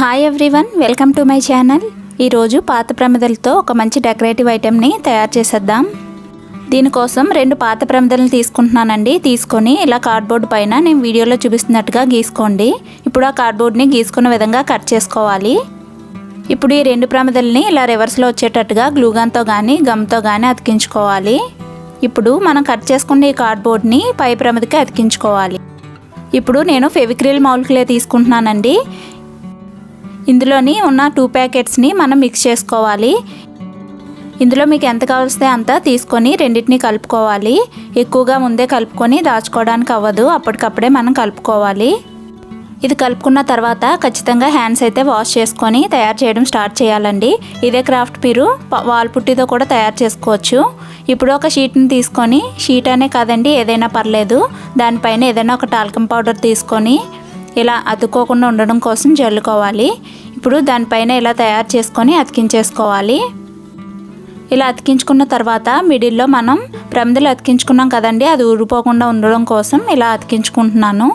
Hi everyone, welcome to my channel. ఈరోజు పాత ప్రమిదలతో ఒక మంచి డెకరేటివ్ ఐటెంని తయారు చేసేద్దాం. దీనికోసం 2 పాత ప్రమిదలను తీసుకుంటున్నానండి. తీసుకొని ఇలా కార్డ్బోర్డ్ పైన నేను వీడియోలో చూపిస్తున్నట్టుగా గీసుకోండి. ఇప్పుడు ఆ కార్డ్బోర్డ్ని గీసుకున్న విధంగా కట్ చేసుకోవాలి. ఇప్పుడు ఈ 2 ప్రమిదల్ని ఇలా రివర్స్లో వచ్చేటట్టుగా గ్లూగన్తో కానీ గమ్తో కానీ అతికించుకోవాలి. ఇప్పుడు మనం కట్ చేసుకున్న ఈ కార్డ్బోర్డ్ని పై ప్రమిదకి అతికించుకోవాలి. ఇప్పుడు నేను ఫెవిక్రిల్ మౌల్డ్ క్లే తీసుకుంటున్నానండి. ఇందులోని ఉన్న 2 ప్యాకెట్స్ని మనం మిక్స్ చేసుకోవాలి. ఇందులో మీకు ఎంత కావలిస్తే అంత తీసుకొని రెండింటిని కలుపుకోవాలి. ఎక్కువగా ముందే కలుపుకొని దాచుకోవడానికి అవ్వదు, అప్పటికప్పుడే మనం కలుపుకోవాలి. ఇది కలుపుకున్న తర్వాత ఖచ్చితంగా హ్యాండ్స్ అయితే వాష్ చేసుకొని తయారు చేయడం స్టార్ట్ చేయాలండి. ఇదే క్రాఫ్ట్ మీరు వాల్పుట్టితో కూడా తయారు చేసుకోవచ్చు. ఇప్పుడు ఒక షీట్ని తీసుకొని, షీట్ అనే కాదండి ఏదైనా పర్లేదు, దానిపైన ఏదైనా ఒక టాల్కమ్ పౌడర్ తీసుకొని ఇలా అతుక్కోకుండా ఉండడం కోసం జల్లుకోవాలి. ఇప్పుడు దానిపైన ఇలా తయారు చేసుకొని అతికించేసుకోవాలి. ఇలా అతికించుకున్న తర్వాత మిడిల్లో మనం ప్రమిదలు అతికించుకున్నాం కదండి, అది ఊరిపోకుండా ఉండడం కోసం ఇలా అతికించుకుంటున్నాను.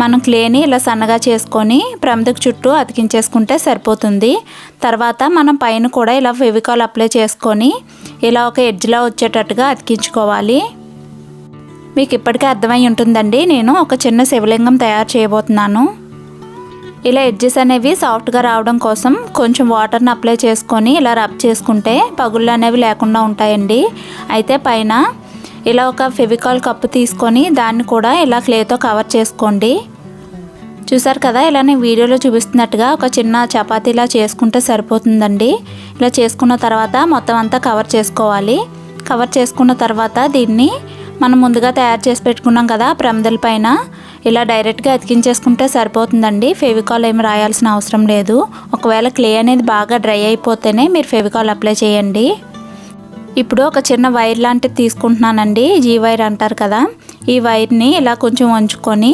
మనం క్లేని ఇలా సన్నగా చేసుకొని ప్రమిదకు చుట్టూ అతికించేసుకుంటే సరిపోతుంది. తర్వాత మనం పైన కూడా ఇలా ఫెవికాల్ అప్లై చేసుకొని ఇలా ఒక ఎడ్జ్లా వచ్చేటట్టుగా అతికించుకోవాలి. మీకు ఇప్పటికే అర్థమై ఉంటుందండి, నేను ఒక చిన్న శివలింగం తయారు చేయబోతున్నాను. ఇలా ఎడ్జెస్ అనేవి సాఫ్ట్గా రావడం కోసం కొంచెం వాటర్ని అప్లై చేసుకొని ఇలా రబ్ చేసుకుంటే పగుళ్ళు అనేవి లేకుండా ఉంటాయండి. అయితే పైన ఇలా ఒక ఫెవికాల్ కప్పు తీసుకొని దాన్ని కూడా ఇలా క్లేతో కవర్ చేసుకోండి. చూసారు కదా, ఇలా నేను వీడియోలో చూపిస్తున్నట్టుగా ఒక చిన్న చపాతీలా చేసుకుంటే సరిపోతుందండి. ఇలా చేసుకున్న తర్వాత మొత్తం అంతా కవర్ చేసుకోవాలి. కవర్ చేసుకున్న తర్వాత దీన్ని మనం ముందుగా తయారు చేసి పెట్టుకున్నాం కదా ప్రమిదల పైన ఇలా డైరెక్ట్గా అతికించేసుకుంటే సరిపోతుందండి. ఫెవికాల్ ఏమి రాయాల్సిన అవసరం లేదు. ఒకవేళ క్లే అనేది బాగా డ్రై అయిపోతేనే మీరు ఫెవికాల్ అప్లై చేయండి. ఇప్పుడు ఒక చిన్న వైర్ లాంటిది తీసుకుంటున్నానండి, జీ వైర్ అంటారు కదా. ఈ వైర్ని ఇలా కొంచెం వంచుకొని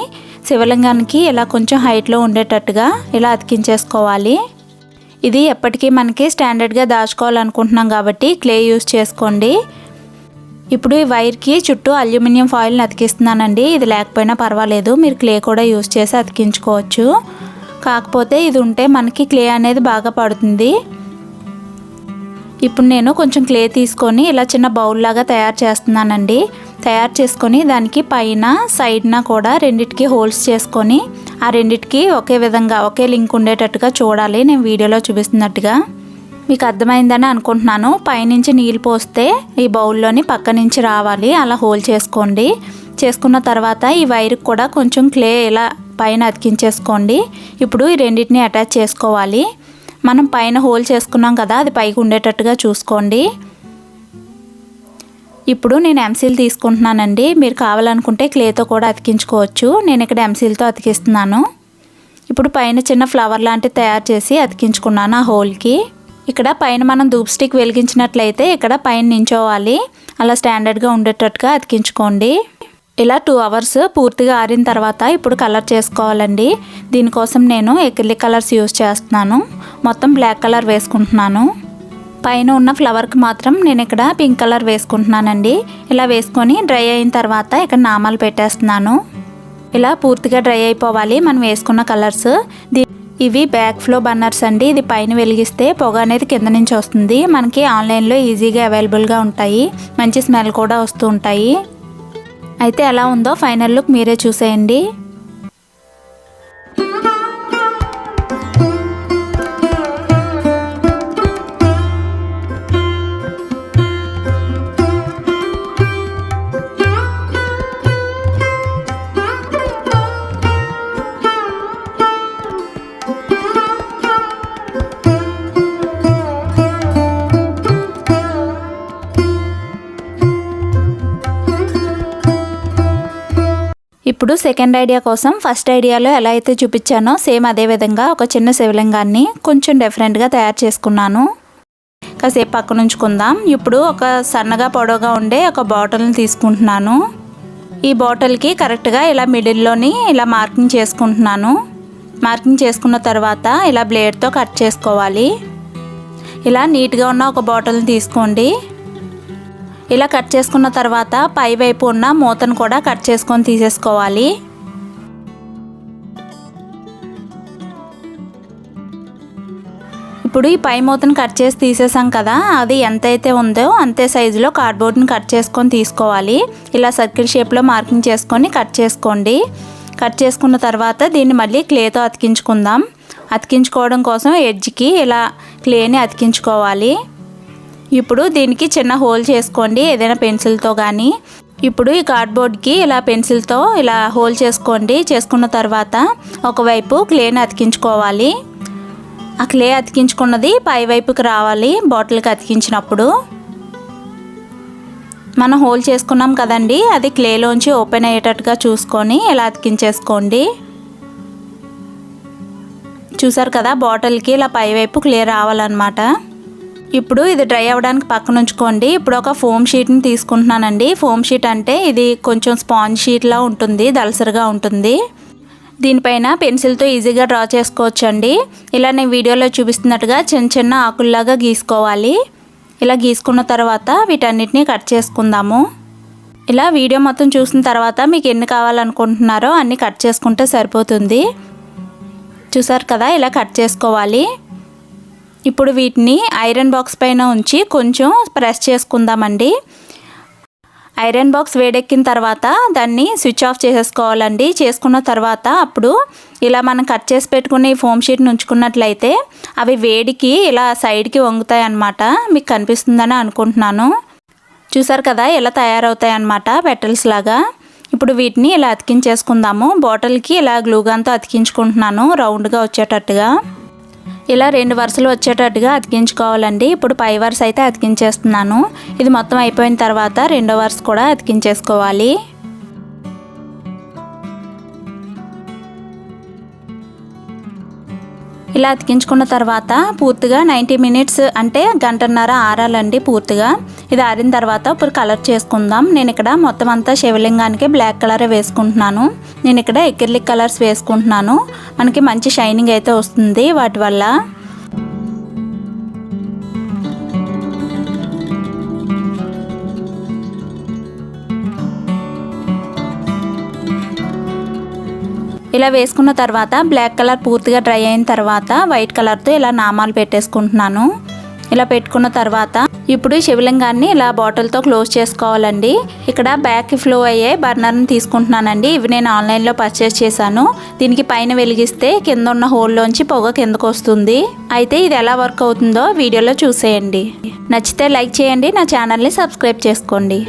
శివలింగానికి ఇలా కొంచెం హైట్లో ఉండేటట్టుగా ఇలా అతికించేసుకోవాలి. ఇది ఎప్పటికీ మనకి స్టాండర్డ్గా దాచుకోవాలనుకుంటున్నాం కాబట్టి క్లే యూజ్ చేసుకోండి. ఇప్పుడు ఈ వైర్కి చుట్టూ అల్యూమినియం ఫాయిల్ని అతికిస్తున్నానండి. ఇది లేకపోయినా పర్వాలేదు, మీరు క్లే కూడా యూజ్ చేసి అతికించుకోవచ్చు. కాకపోతే ఇది ఉంటే మనకి క్లే అనేది బాగా పడుతుంది. ఇప్పుడు నేను కొంచెం క్లే తీసుకొని ఇలా చిన్న బౌల్ లాగా తయారు చేస్తున్నానండి. తయారు చేసుకొని దానికి పైన సైడ్న కూడా రెండిటికి హోల్స్ చేసుకొని ఆ రెండిటికి ఒకే విధంగా ఒకే లింక్ ఉండేటట్టుగా చూడాలి. నేను వీడియోలో చూపిస్తున్నట్టుగా. మీకు అర్థమైందని అనుకుంటున్నాను. పైనుంచి నీళ్ళు పోస్తే ఈ బౌల్లోని పక్క నుంచి రావాలి, అలా హోల్ చేసుకోండి. చేసుకున్న తర్వాత ఈ వైర్కి కూడా కొంచెం క్లే ఇలా పైన అతికించేసుకోండి. ఇప్పుడు ఈ రెండింటిని అటాచ్ చేసుకోవాలి. మనం పైన హోల్ చేసుకున్నాం కదా, అది పైకి ఉండేటట్టుగా చూసుకోండి. ఇప్పుడు నేను ఎంసీల్ తీసుకుంటున్నానండి. మీరు కావాలనుకుంటే క్లేతో కూడా అతికించుకోవచ్చు. నేను ఇక్కడ ఎంసీల్తో అతికిస్తున్నాను. ఇప్పుడు పైన చిన్న ఫ్లవర్ లాంటిది తయారు చేసి అతికించుకున్నాను ఆ హోల్కి. ఇక్కడ పైన మనం ధూప్ స్టిక్ వెలిగించినట్లయితే ఇక్కడ పైన నించోవాలి, అలా స్టాండర్డ్గా ఉండేటట్టుగా అతికించుకోండి. ఇలా 2 అవర్స్ పూర్తిగా ఆరిన తర్వాత ఇప్పుడు కలర్ చేసుకోవాలండి. దీనికోసం నేను ఎక్రిలిక్ కలర్స్ యూజ్ చేస్తున్నాను. మొత్తం బ్లాక్ కలర్ వేసుకుంటున్నాను. పైన ఉన్న ఫ్లవర్కి మాత్రం నేను ఇక్కడ పింక్ కలర్ వేసుకుంటున్నానండి. ఇలా వేసుకొని డ్రై అయిన తర్వాత ఇక్కడ నామాలు పెట్టేస్తున్నాను. ఇలా పూర్తిగా డ్రై అయిపోవాలి మనం వేసుకున్న కలర్స్. ఇవి బ్యాక్ ఫ్లో బర్నర్స్ అండి. ఇది పైన వెలిగిస్తే పొగ అనేది కింద నుంచి వస్తుంది. మనకి ఆన్లైన్లో ఈజీగా అవైలబుల్గా ఉంటాయి. మంచి స్మెల్ కూడా వస్తూ ఉంటాయి. అయితే ఎలా ఉందో ఫైనల్ లుక్ మీరే చూసేయండి. ఇప్పుడు సెకండ్ ఐడియా కోసం ఫస్ట్ ఐడియాలో ఎలా అయితే చూపించానో సేమ్ అదే విధంగా ఒక చిన్న శివలింగాన్ని కొంచెం డిఫరెంట్గా తయారు చేసుకున్నాను. కాసేపు పక్కన ఉంచుకుందాం. ఇప్పుడు ఒక సన్నగా పొడవుగా ఉండే ఒక బాటిల్ని తీసుకుంటున్నాను. ఈ బాటిల్కి కరెక్ట్గా ఇలా మిడిల్లోని ఇలా మార్కింగ్ చేసుకుంటున్నాను. మార్కింగ్ చేసుకున్న తర్వాత ఇలా బ్లేడ్తో కట్ చేసుకోవాలి. ఇలా నీట్గా ఉన్న ఒక బాటిల్ని తీసుకోండి. ఇలా కట్ చేసుకున్న తర్వాత పై వైపు ఉన్న మూతను కూడా కట్ చేసుకొని తీసేసుకోవాలి. 2 2 ఇప్పుడు ఈ పై మూతను కట్ చేసి తీసేసాం కదా, అది ఎంతైతే ఉందో అంతే సైజులో కార్డ్బోర్డ్ని కట్ చేసుకొని తీసుకోవాలి. ఇలా సర్కిల్ షేప్లో మార్కింగ్ చేసుకొని కట్ చేసుకోండి. కట్ చేసుకున్న తర్వాత దీన్ని మళ్ళీ క్లేతో అతికించుకుందాం. అతికించుకోవడం కోసం ఎడ్జ్కి ఇలా క్లేని అతికించుకోవాలి. ఇప్పుడు దీనికి చిన్న హోల్ చేసుకోండి, ఏదైనా పెన్సిల్తో కానీ. ఇప్పుడు ఈ కార్డ్బోర్డ్కి ఇలా పెన్సిల్తో ఇలా హోల్ చేసుకోండి. చేసుకున్న తర్వాత ఒకవైపు క్లేని అతికించుకోవాలి. ఆ క్లే అతికించుకున్నది పై వైపుకి రావాలి. బాటిల్కి అతికించినప్పుడు మనం హోల్ చేసుకున్నాం కదండి, అది క్లేలోంచి ఓపెన్ అయ్యేటట్టుగా చూసుకొని ఇలా అతికించేసుకోండి. చూసారు కదా, బాటిల్కి ఇలా పై వైపు క్లే రావాలన్నమాట. ఇప్పుడు ఇది డ్రై అవ్వడానికి పక్కన ఉంచుకోండి. ఇప్పుడు ఒక ఫోమ్ షీట్ని తీసుకుంటున్నానండి. ఫోమ్ షీట్ అంటే ఇది కొంచెం స్పాంజ్ షీట్లా ఉంటుంది, దళసరిగా ఉంటుంది. దీనిపైన పెన్సిల్తో ఈజీగా డ్రా చేసుకోవచ్చండి. ఇలా నేను వీడియోలో చూపిస్తున్నట్టుగా చిన్న చిన్న ఆకుల్లాగా గీసుకోవాలి. ఇలా గీసుకున్న తర్వాత వీటన్నిటిని కట్ చేసుకుందాము. ఇలా వీడియో మొత్తం చూసిన తర్వాత మీకు ఎన్ని కావాలనుకుంటున్నారో అన్నీ కట్ చేసుకుంటే సరిపోతుంది. చూసారు కదా, ఇలా కట్ చేసుకోవాలి. ఇప్పుడు వీటిని ఐరన్ బాక్స్ పైన ఉంచి కొంచెం ప్రెస్ చేసుకుందామండి. ఐరన్ బాక్స్ వేడెక్కిన తర్వాత దాన్ని స్విచ్ ఆఫ్ చేసేసుకోవాలండి. చేసుకున్న తర్వాత అప్పుడు ఇలా మనం కట్ చేసి పెట్టుకుని ఈ ఫోమ్ షీట్ని ఉంచుకున్నట్లయితే అవి వేడికి ఇలా సైడ్కి వంగుతాయి అన్నమాట. మీకు కనిపిస్తుందని అనుకుంటున్నాను. చూసారు కదా, ఇలా తయారవుతాయి అన్నమాట పెటల్స్ లాగా. ఇప్పుడు వీటిని ఇలా అతికించేసుకుందాము. బాటిల్కి ఇలా గ్లూగన్తో అతికించుకుంటున్నాను రౌండ్గా వచ్చేటట్టుగా. ఇలా 2 వరుసలు వచ్చేటట్టుగా అతికించుకోవాలండి. ఇప్పుడు పై వరుస అయితే అతికించేస్తున్నాను. ఇది మొత్తం అయిపోయిన తర్వాత రెండో వరుస కూడా అతికించేసుకోవాలి. ఇలా అతికించుకున్న తర్వాత పూర్తిగా 90 మినిట్స్ అంటే గంటన్నర ఆరాలండి పూర్తిగా. ఇది ఆరిన తర్వాత ఇప్పుడు కలర్ చేసుకుందాం. నేను ఇక్కడ మొత్తం అంతా శివలింగానికి బ్లాక్ కలరే వేసుకుంటున్నాను. నేను ఇక్కడ ఎక్రిలిక్ కలర్స్ వేసుకుంటున్నాను. మనకి మంచి షైనింగ్ అయితే వస్తుంది వాటి వల్ల. ఇలా వేసుకున్న తర్వాత బ్లాక్ కలర్ పూర్తిగా డ్రై అయిన తర్వాత వైట్ కలర్తో ఇలా నామాలు పెట్టేసుకుంటున్నాను. ఇలా పెట్టుకున్న తర్వాత ఇప్పుడు శివలింగాన్ని ఇలా బాటిల్తో క్లోజ్ చేసుకోవాలండి. ఇక్కడ బ్యాక్ ఫ్లో అయ్యే బర్నర్ని తీసుకుంటున్నానండి. ఇవి నేను ఆన్లైన్లో పర్చేస్ చేశాను. దీనికి పైన వెలిగిస్తే కింద ఉన్న హోల్లోంచి పొగ కిందకు వస్తుంది. అయితే ఇది ఎలా వర్క్ అవుతుందో వీడియోలో చూసేయండి. నచ్చితే లైక్ చేయండి, నా ఛానల్ని సబ్స్క్రైబ్ చేసుకోండి.